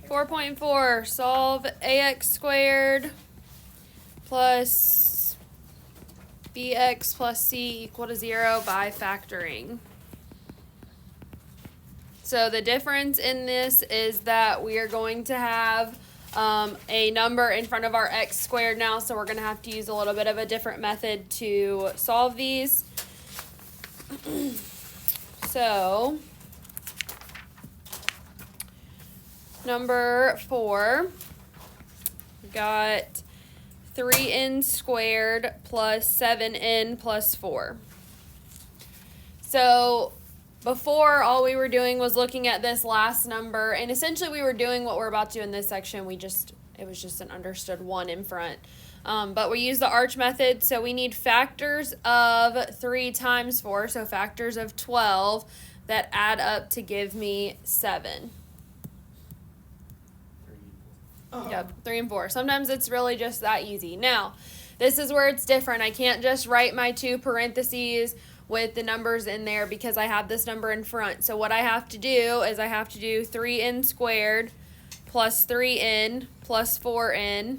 4.4, solve ax squared plus bx plus c equal to 0 by factoring. So the difference in this is that we are going to have a number in front of our x squared now, so we're going to have to use a little bit of a different method to solve these. So, number 4, we got 3n squared plus 7n plus 4. So, before, all we were doing was looking at this last number, and essentially we were doing what we're about to do in this section. It was just an understood 1 in front. But we use the arch method, so we need factors of 3 times 4, so factors of 12 that add up to give me 7. Yep, 3 and 4. Sometimes it's really just that easy. Now, this is where it's different. I can't just write my 2 parentheses with the numbers in there because I have this number in front. So what I have to do is I have to do 3n squared plus 3n plus 4n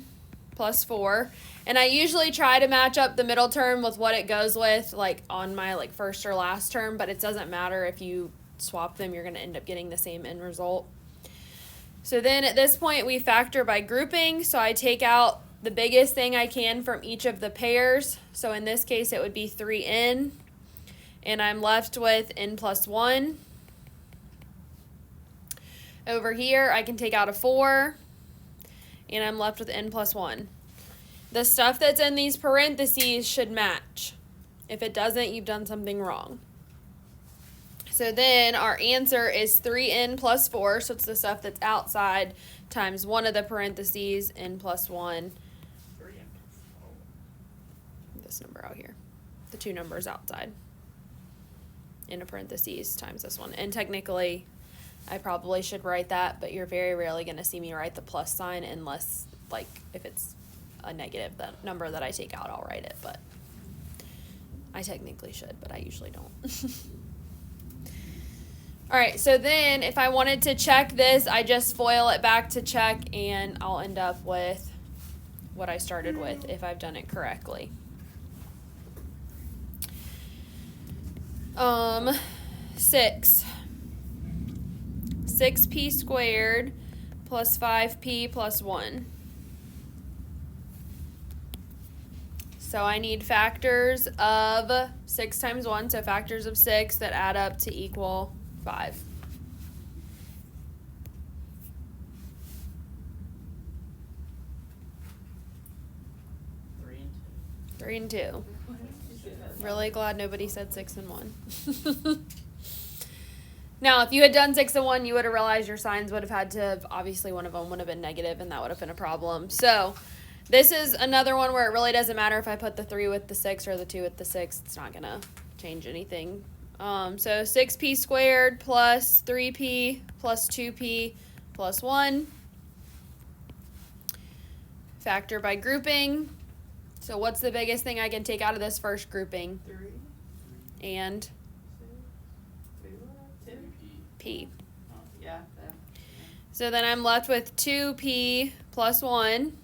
plus 4. And I usually try to match up the middle term with what it goes with, like on my first or last term, but it doesn't matter if you swap them, you're going to end up getting the same end result. So then at this point we factor by grouping, so I take out the biggest thing I can from each of the pairs. So in this case it would be 3n, and I'm left with n plus 1. Over here I can take out a 4, and I'm left with n plus 1. The stuff that's in these parentheses should match. If it doesn't, you've done something wrong. So then our answer is 3n plus 4, so it's the stuff that's outside, times one of the parentheses, n plus 1. This number out here. The 2 numbers outside. In a parentheses times this one. And technically, I probably should write that, but you're very rarely going to see me write the plus sign unless, if it's a negative number that I take out, I'll write it, but I technically should, but I usually don't. All right, so then if I wanted to check this, I just FOIL it back to check, and I'll end up with what I started with if I've done it correctly. 6. 6p squared plus 5p plus 1. So I need factors of 6 times 1, so factors of 6 that add up to equal 5. 3 and 2. Really glad nobody said 6 and 1. Now, if you had done 6 and 1, you would have realized your signs would have had to, obviously one of them would have been negative, and that would have been a problem. So this is another one where it really doesn't matter if I put the 3 with the 6 or the 2 with the 6. It's not going to change anything. So 6p squared plus 3p plus 2p plus 1. Factor by grouping. So what's the biggest thing I can take out of this first grouping? 3. And? 2. P. Yeah. So then I'm left with 2p plus 1.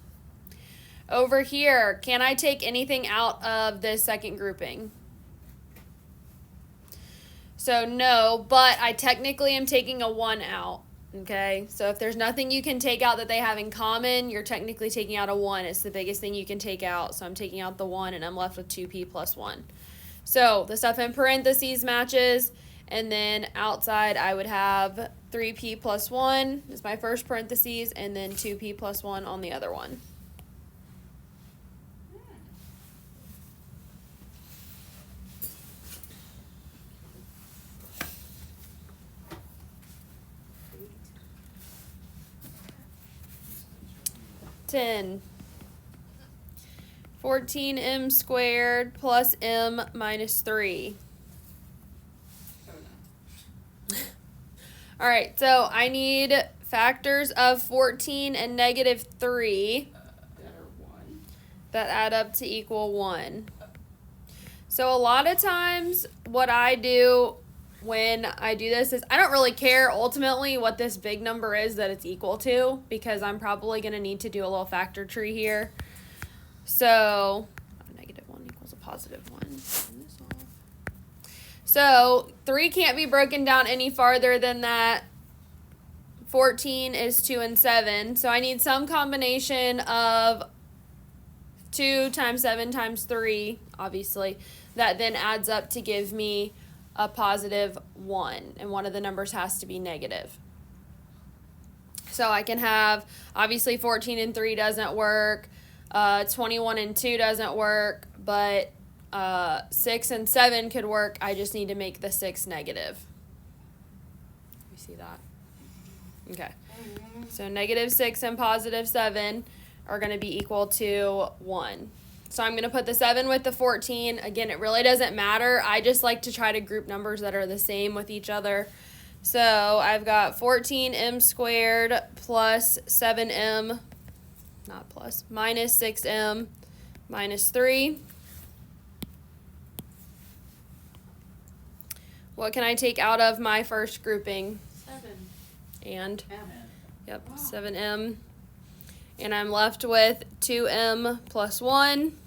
Over here, can I take anything out of this second grouping? So no, but I technically am taking a 1 out. Okay, so if there's nothing you can take out that they have in common, you're technically taking out a 1. It's the biggest thing you can take out. So I'm taking out the 1, and I'm left with 2p plus 1. So the stuff in parentheses matches, and then outside I would have 3p plus 1 is my first parentheses, and then 2p plus 1 on the other one. Ten. 14m squared plus m minus 3. All right, so I need factors of 14 and negative 3 that add up to equal 1. So a lot of times what I do when I do this is I don't really care ultimately what this big number is that it's equal to, because I'm probably going to need to do a little factor tree here. So, -1 equals a +1. So, 3 can't be broken down any farther than that. 14 is 2 and 7. So, I need some combination of 2 times 7 times 3, obviously, that then adds up to give me a +1, and one of the numbers has to be negative. So I can have, obviously 14 and 3 doesn't work, 21 and 2 doesn't work, but 6 and 7 could work. I just need to make the 6 negative. You see that? Okay. So -6 and +7 are going to be equal to 1. So I'm going to put the 7 with the 14. Again, it really doesn't matter. I just like to try to group numbers that are the same with each other. So I've got 14m squared plus 7m, not plus, minus 6m minus 3. What can I take out of my first grouping? 7. And? M. Yep, Wow. 7m. And I'm left with 2m plus 1.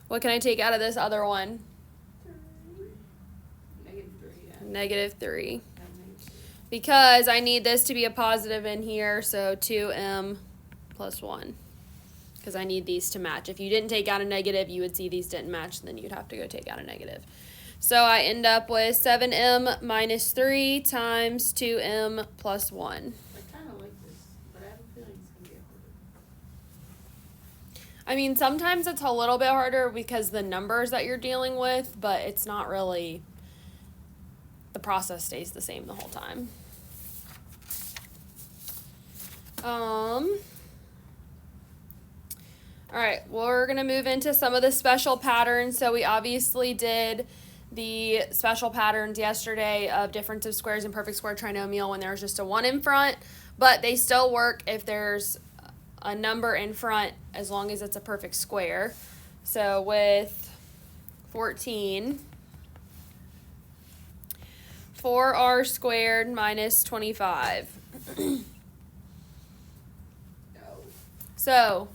What can I take out of this other one? -3, yeah. -3. Because I need this to be a positive in here, so 2m plus 1. Because I need these to match. If you didn't take out a negative, you would see these didn't match, and then you'd have to go take out a negative. So I end up with 7m minus 3 times 2m plus 1. I kind of like this, but I have a feeling it's going to get harder. I mean, sometimes it's a little bit harder because the numbers that you're dealing with, but it's not really, the process stays the same the whole time. All right, we're going to move into some of the special patterns. So we obviously did the special patterns yesterday of difference of squares and perfect square trinomial when there's just a 1 in front, but they still work if there's a number in front as long as it's a perfect square. So with 14, 4r squared minus 25. So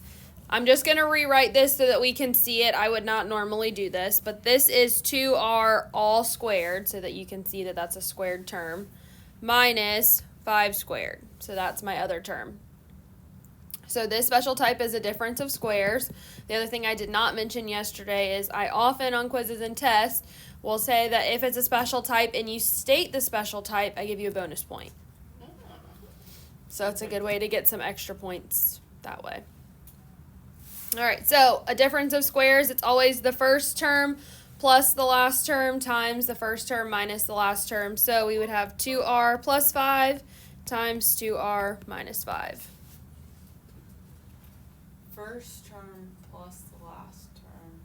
I'm just going to rewrite this so that we can see it. I would not normally do this, but this is 2r all squared so that you can see that that's a squared term, minus 5 squared. So that's my other term. So this special type is a difference of squares. The other thing I did not mention yesterday is I often on quizzes and tests will say that if it's a special type and you state the special type, I give you a bonus point. So it's a good way to get some extra points that way. All right, so a difference of squares, it's always the first term plus the last term times the first term minus the last term. So we would have 2r plus 5 times 2r minus 5. First term plus the last term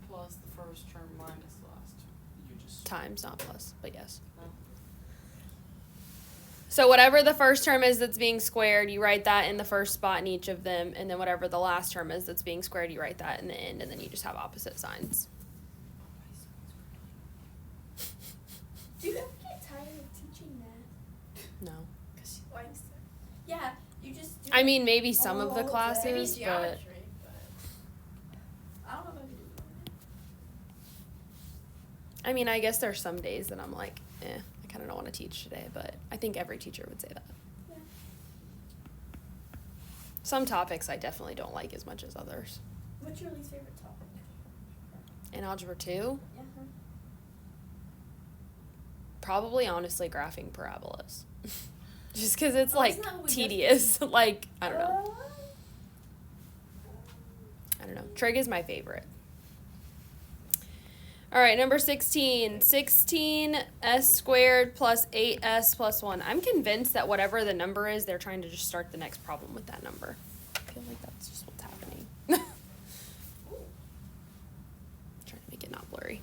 plus the first term minus the last term. You just Times, not plus, but yes. Oh. So whatever the first term is that's being squared, you write that in the first spot in each of them, and then whatever the last term is that's being squared, you write that in the end, and then you just have opposite signs. Do you ever get tired of teaching math? No. Because she likes it. Yeah, you just do I mean, maybe some of the all classes, day. but Geometry, I don't know if I could do that. I mean, I guess there's some days that I'm like, I kind of don't want to teach today, but I think every teacher would say that. Yeah. Some topics I definitely don't like as much as others. What's your least favorite topic? In Algebra 2, Yeah. probably honestly graphing parabolas. Just because it's Oh, like isn't that what we just tedious. Like, I don't know. Uh, I don't know. Trig is my favorite. All right, number 16. 16s squared plus 8s plus 1. I'm convinced that whatever the number is, they're trying to just start the next problem with that number. I feel like that's just what's happening. Trying to make it not blurry.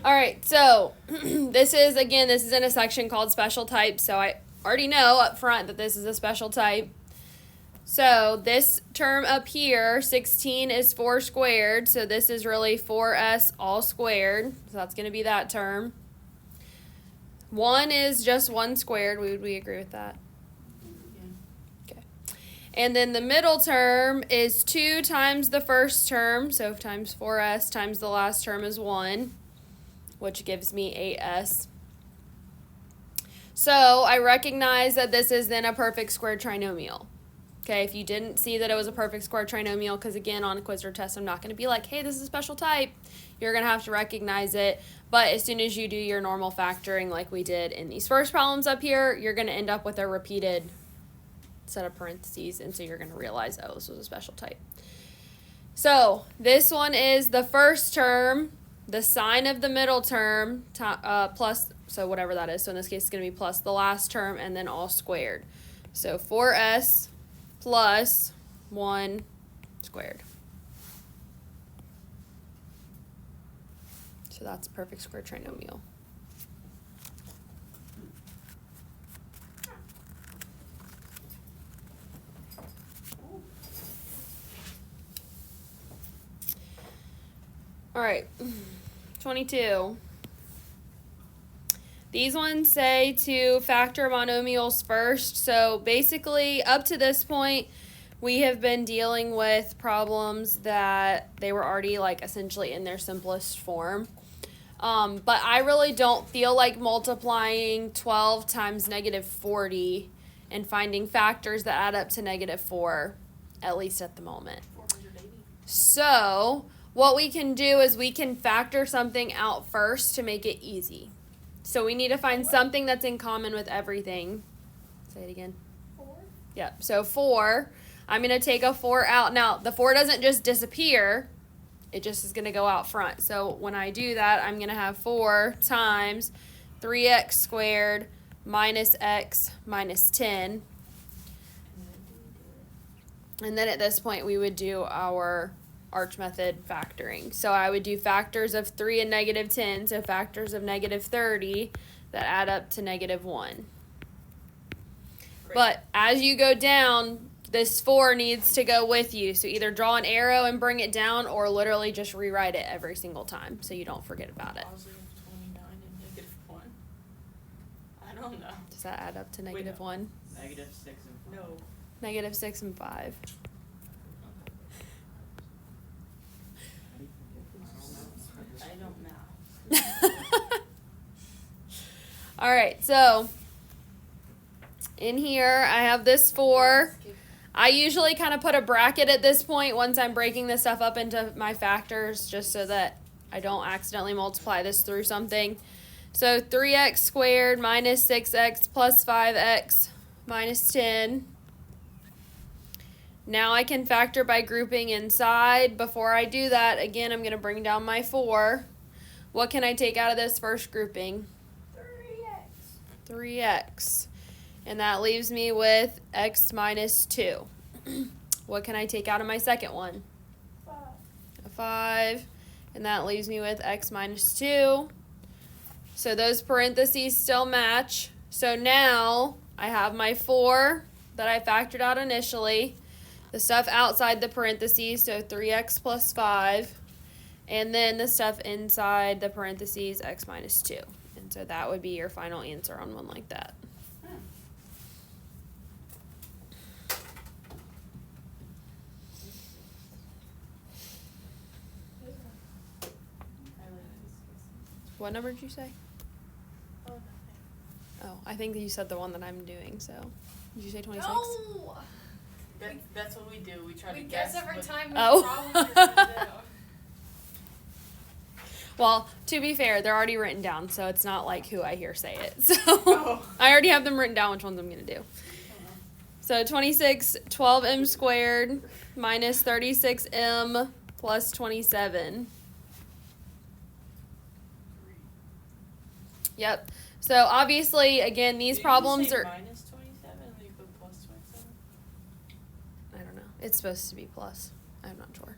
All right, so this is in a section called special types, so I already know up front that this is a special type. So this term up here, 16 is 4 squared, so this is really 4s all squared, so that's going to be that term. 1 is just 1 squared, would we agree with that? Yeah. Okay. And then the middle term is 2 times the first term, so times 4s times the last term is 1, which gives me 8s. So I recognize that this is then a perfect square trinomial. Okay, if you didn't see that it was a perfect square trinomial, because again, on a quiz or test, I'm not going to be like, hey, this is a special type. You're going to have to recognize it. But as soon as you do your normal factoring like we did in these first problems up here, you're going to end up with a repeated set of parentheses, and so you're going to realize, oh, this was a special type. So this one is the first term, the sign of the middle term, plus, so whatever that is. So in this case, it's going to be plus the last term, and then all squared. So 4s plus 1 squared. So that's a perfect square trinomial. All right, 22. These ones say to factor monomials first. So basically, up to this point, we have been dealing with problems that they were already like essentially in their simplest form. But I really don't feel like multiplying 12 times negative 40 and finding factors that add up to negative 4, at least at the moment. 480. So what we can do is we can factor something out first to make it easy. So we need to find something that's in common with everything. Say it again. 4. Yep. So 4. I'm going to take a 4 out. Now, the 4 doesn't just disappear. It just is going to go out front. So when I do that, I'm going to have 4 times 3x squared minus x minus 10. And then at this point, we would do our arch method factoring. So I would do factors of 3 and negative 10, so factors of negative 30 that add up to negative 1. Great. But as you go down, this 4 needs to go with you. So either draw an arrow and bring it down, or literally just rewrite it every single time so you don't forget about it. Positive 29 and negative 1. I don't know. Does that add up to negative no. 1? Negative 6 and 5. No. Negative 6 and 5. I don't know. All right, so in here I have this 4. I usually kind of put a bracket at this point once I'm breaking this stuff up into my factors, just so that I don't accidentally multiply this through something. So 3x squared minus 6x plus 5x minus 10. Now I can factor by grouping inside. Before I do that, again, I'm going to bring down my 4. What can I take out of this first grouping? 3x. 3x. And that leaves me with x minus 2. What can I take out of my second one? 5. A 5. And that leaves me with x minus 2. So those parentheses still match. So now I have my 4 that I factored out initially. The stuff outside the parentheses, so 3x plus 5. And then the stuff inside the parentheses, x minus 2. And so that would be your final answer on one like that. What number did you say? Oh, nothing. Oh, I think that you said the one that I'm doing, so. Did you say 26? No! That's what we do. We try We to guess guess every what- time we Oh. problem we're gonna do. Well, to be fair, they're already written down, so it's not like who I hear say it. So Oh. I already have them written down which ones I'm going to do. So 26, 12m squared minus 36m plus 27. Yep. So obviously, again, these Did problems you say are... minus 27 and then you put plus 27? I don't know. It's supposed to be plus. I'm not sure.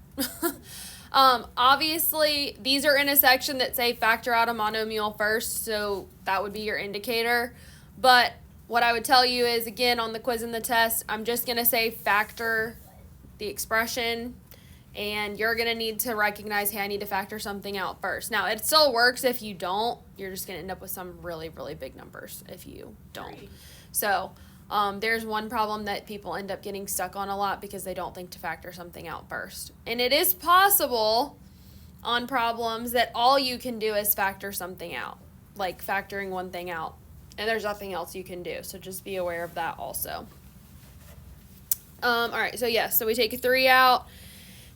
Obviously, these are in a section that say factor out a monomial first, so that would be your indicator. But what I would tell you is, again, on the quiz and the test, I'm just going to say factor the expression, and you're going to need to recognize, hey, I need to factor something out first. Now, it still works if you don't. You're just going to end up with some really, really big numbers if you don't. So there's one problem that people end up getting stuck on a lot because they don't think to factor something out first. And it is possible on problems that all you can do is factor something out, like factoring one thing out. And there's nothing else you can do, so just be aware of that also. All right, so yes, so we take a 3 out,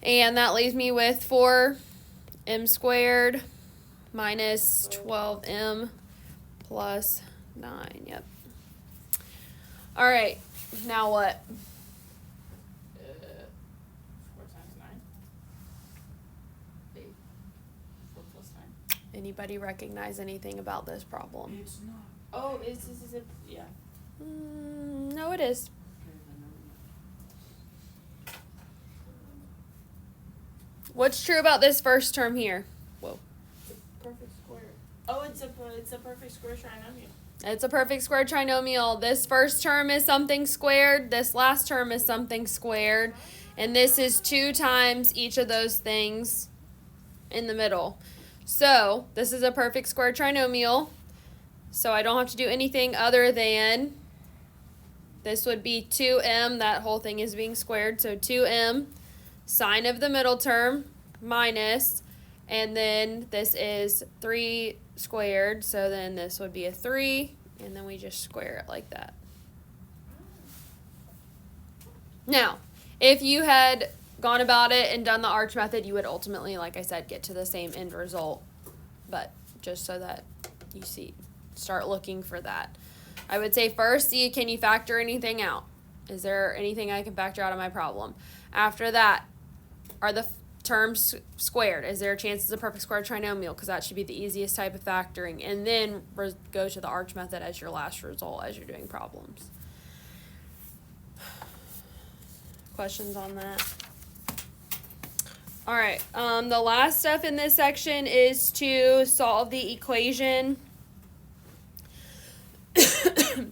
and that leaves me with 4m squared minus 12m plus 9, yep. All right, now what? 4 times 9. 8. 4 plus 9. Anybody recognize anything about this problem? It's not. Oh, is it? Yeah. No, it is. What's true about this first term here? Whoa. It's a perfect square. Oh, it's a perfect square trinomial. It's a perfect square trinomial. This first term is something squared. This last term is something squared. And this is 2 times each of those things in the middle. So this is a perfect square trinomial. So I don't have to do anything other than, this would be 2m. That whole thing is being squared. So 2m, sine of the middle term, minus, and then this is 3 squared. So then this would be a 3, and then we just square it like that. Now, if you had gone about it and done the arch method, you would ultimately, like I said, get to the same end result. But just so that you see, start looking for that. I would say first, see, can you factor anything out? Is there anything I can factor out of my problem? After that, are the terms squared? Is there a chance it's a perfect square trinomial? Because that should be the easiest type of factoring. And then go to the arch method as your last result as you're doing problems. Questions on that? All right, the last step in this section is to solve the equation.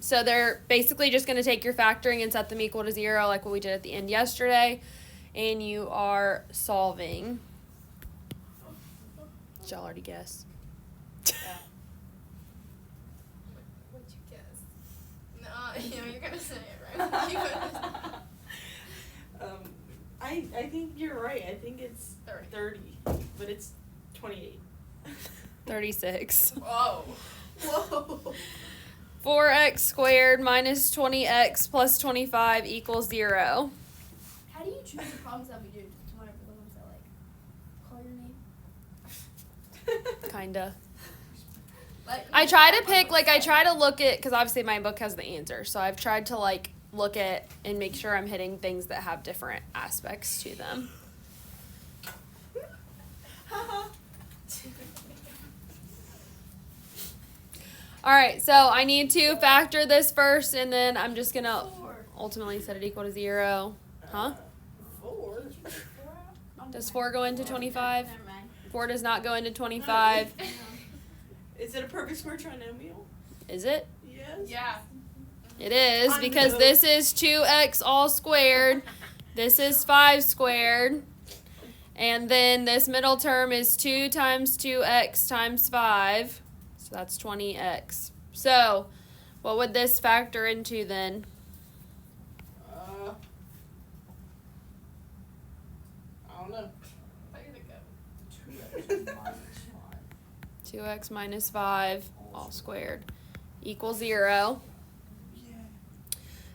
So they're basically just going to take your factoring and set them equal to 0 like what we did at the end yesterday. And you are solving. Did y'all already guess? Yeah. What'd you guess? No, you're gonna say it right. You gonna I think you're right. I think it's 30, but it's 28. 36. Whoa. Whoa. 4x squared minus 20x plus 25 equals 0. How do you choose the problems that we do? Whatever the ones that call your name. Kinda. Like, I try to pick, I try to look at, because obviously my book has the answer, so I've tried to, look at and make sure I'm hitting things that have different aspects to them. All right, so I need to factor this first, and then I'm just going to ultimately set it equal to 0. Huh? 4. Does 4 go into 25? Never mind. 4 does not go into 25. Is it a perfect square trinomial? Is it? Yes. Yeah. It is, because this is 2x all squared. This is 5 squared. And then this middle term is 2 times 2x times 5. So that's 20x. So what would this factor into then? I don't know. I gotta go. 2x minus 5 all squared equals 0.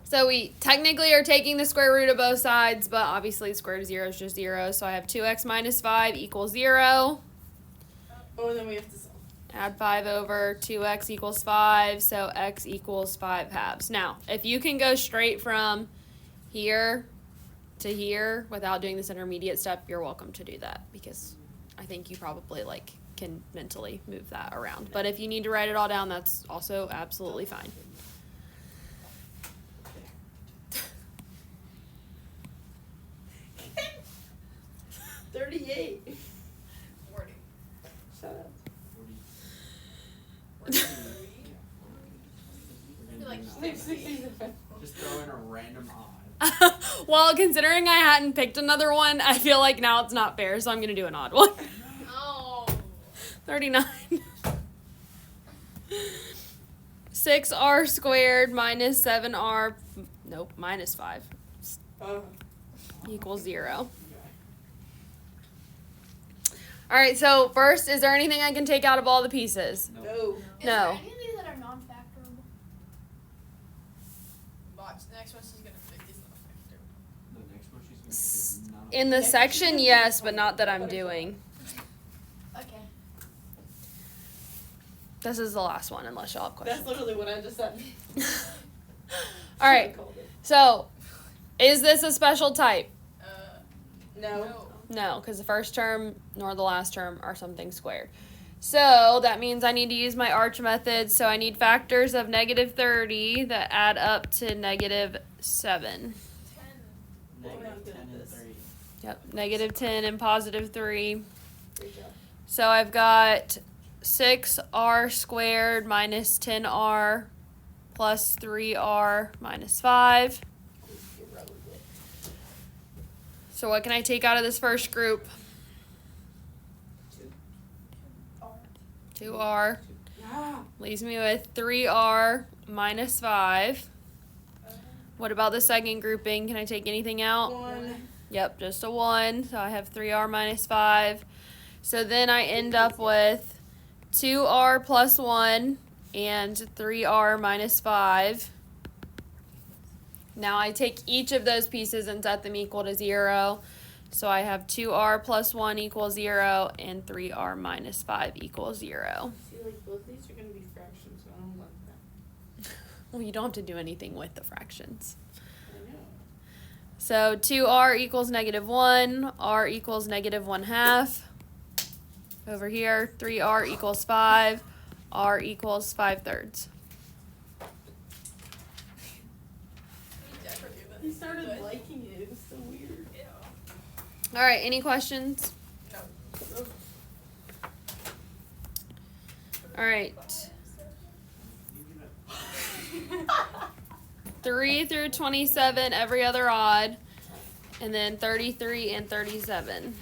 So we technically are taking the square root of both sides, but obviously square root of 0 is just 0. So I have 2x minus 5 equals 0. Oh, and then we have to solve. Add 5 over 2x equals 5, so x equals 5 halves. Now, if you can go straight from here to here without doing this intermediate step, you're welcome to do that, because I think you probably can mentally move that around. But if you need to write it all down, that's also absolutely fine. 38. 40. Shut up. 40. I feel like Just throw in a random odd. Well, considering I hadn't picked another one, I feel like now it's not fair, so I'm going to do an odd one. Oh. 39. 6r squared minus 7r, nope, minus 5 equals 0. All right, so first, is there anything I can take out of all the pieces? No. Is there No. any of these that are non-factorable? Watch, the next one she's gonna pick is not a factor. The next one she's going to pick is not. In the section, yes, but not that I'm doing. Okay. This is the last one, unless y'all have questions. That's literally what I just said. All right, so is this a special type? No. No, because the first term nor the last term are something squared. So that means I need to use my arch method. So I need factors of negative 30 that add up to negative 7. Negative 10 and 3. Yep, negative 10 and positive 3. Great job. So I've got 6r squared minus 10r plus 3r minus 5. So what can I take out of this first group? 2r. Leaves me with 3r minus 5. What about the second grouping? Can I take anything out? 1. Yep, just a 1. So I have 3r minus 5. So then I end up with 2r plus 1 and 3r minus 5. Now I take each of those pieces and set them equal to 0. So I have 2r plus 1 equals 0 and 3r minus 5 equals 0. See, like, both these are going to be fractions, so I don't want that. Well, you don't have to do anything with the fractions. I know. So 2r equals negative 1, r equals negative 1/2. Over here, 3r equals 5, r equals 5/3. He started liking it. It was so weird. All right, any questions? No. All right. 3 through 27, every other odd, and then 33 and 37.